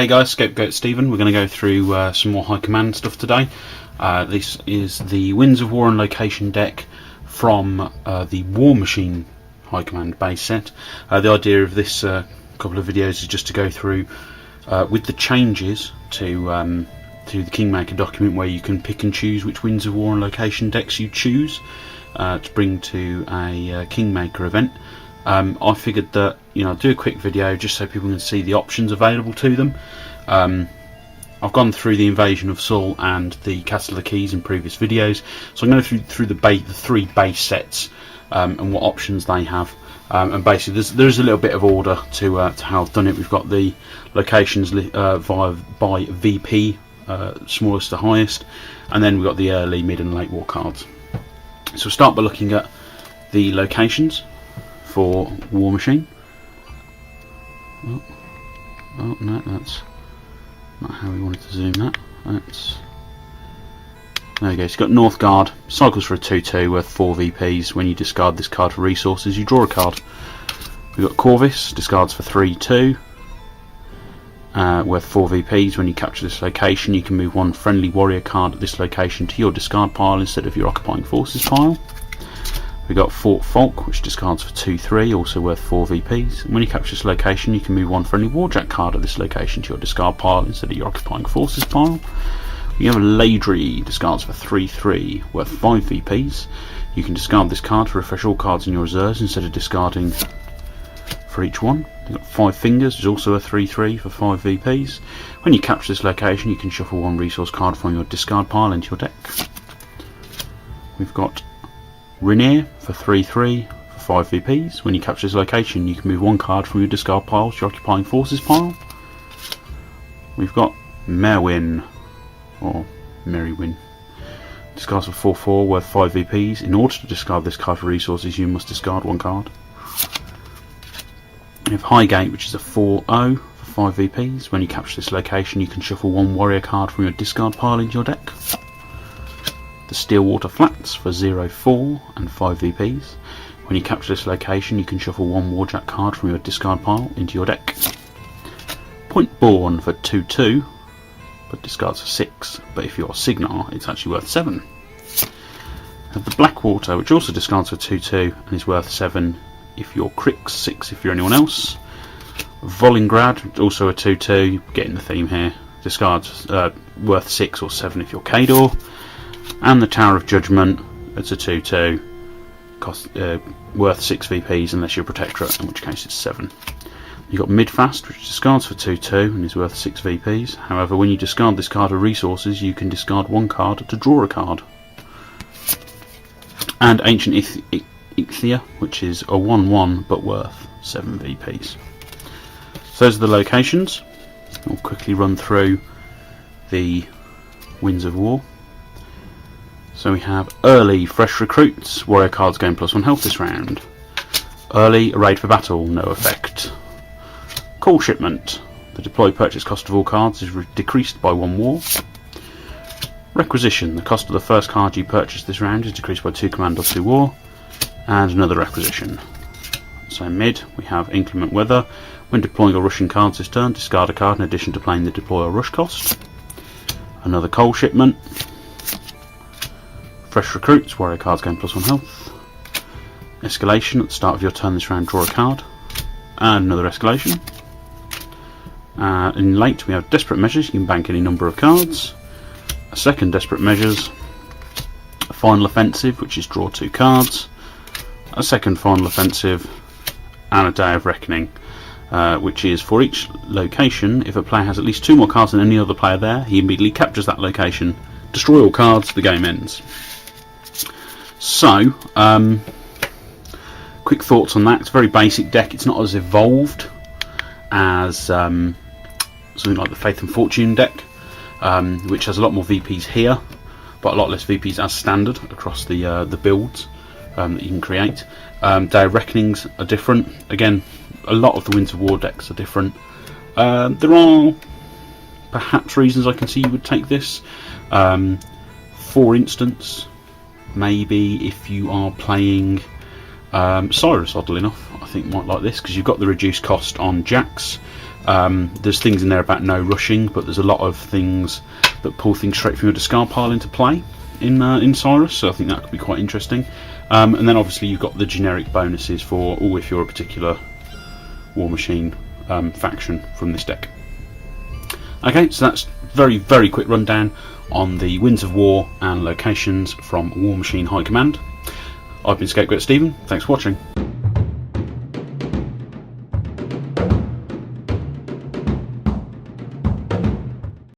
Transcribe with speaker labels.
Speaker 1: Hey guys, Scapegoat Stephen. We're going to go through some more High Command stuff today. This is the Winds of War and Location deck from the Warmachine High Command base set. The idea of this couple of videos is just to go through with the changes to the Kingmaker document, where you can pick and choose which Winds of War and Location decks you choose to bring to a Kingmaker event. I figured that I'll do a quick video just so people can see the options available to them. I've gone through the Invasion of Sol and the Castle of the Keys in previous videos, so I'm going to go through the three base sets and what options they have. And basically there's a little bit of order to how I've done it. We've got the locations by VP, smallest to highest, and then we've got the early, mid and late war cards. So we'll start by looking at the locations for Warmachine. Oh no, that's not how we wanted to zoom that. There we go. So you've got Northgard, cycles for a 2/2 worth 4 VPs. When you discard this card for resources, you draw a card. We've got Corvus, discards for 3/2 worth 4 VPs. When you capture this location, you can move one friendly warrior card at this location to your discard pile instead of your occupying forces pile. We've got Fort Folk, which discards for 2/3, also worth 4 VPs. And when you capture this location, you can move one friendly Warjack card at this location to your discard pile instead of your occupying forces pile. We have a Ladry, discards for 3/3, worth 5 VPs. You can discard this card to refresh all cards in your reserves instead of discarding for each one. We've got 5 Fingers, which is also a 3/3 for 5 VPs. When you capture this location, you can shuffle one resource card from your discard pile into your deck. We've got Rainier for 3/3 for 5 VPs. When you capture this location, you can move one card from your discard pile to your occupying forces pile. We've got Merwin, or Merrywin, discards for 4/4 worth 5 VPs. In order to discard this card for resources, you must discard one card. We have Highgate, which is a 4/0 for 5 VPs. When you capture this location, you can shuffle one warrior card from your discard pile into your deck. The Steelwater Flats for 0/4 and 5 VPs. When you capture this location, you can shuffle one Warjack card from your discard pile into your deck. Point Bourne for 2/2, but discards for 6. But if you're Signar, it's actually worth 7. We have the Blackwater, which also discards for 2/2 and is worth 7 if you're Crix, 6 if you're anyone else. Volingrad, also a 2/2, getting the theme here. Discards worth 6 or 7 if you're Kador. And the Tower of Judgment, it's a 2/2, cost worth 6 VPs unless you're Protectorate, in which case it's 7. You've got Midfast, which discards for 2/2 and is worth 6 VPs. However, when you discard this card of resources, you can discard one card to draw a card. And Ancient Ixia, which is a 1/1 but worth 7 VPs. So those are the locations. I'll quickly run through the Winds of War. So we have early fresh recruits, warrior cards gain +1 health this round. Early arrayed for battle, no effect. Call shipment, the deploy purchase cost of all cards is decreased by 1 war. Requisition, the cost of the first card you purchase this round is decreased by 2 command or 2 war. And another requisition. So mid, we have inclement weather. When deploying or rushing cards this turn, discard a card in addition to playing the deploy or rush cost. Another coal shipment. Fresh recruits, warrior cards gain +1 health. Escalation, at the start of your turn this round draw a card. And another escalation. In late we have desperate measures, you can bank any number of cards. A second desperate measures. A final offensive, which is draw 2 cards. A second final offensive. And a day of reckoning, which is for each location, if a player has at least 2 more cards than any other player there, he immediately captures that location, destroy all cards, the game ends. So, quick thoughts on that. It's a very basic deck. It's not as evolved as something like the Faith and Fortune deck, which has a lot more VPs here, but a lot less VPs as standard across the builds that you can create. Day of Reckonings are different. Again, a lot of the Winds of War decks are different. There are perhaps reasons I can see you would take this. For instance, maybe if you are playing Cyrus, oddly enough, I think might like this because you've got the reduced cost on jacks. There's things in there about no rushing, but there's a lot of things that pull things straight from your discard pile into play in Cyrus, so I think that could be quite interesting. And then obviously you've got the generic bonuses for if you're a particular Warmachine faction from this deck. Okay, so that's very quick rundown on the Winds of War and locations from Warmachine High Command. I've been Scapegoat Stephen, thanks for watching.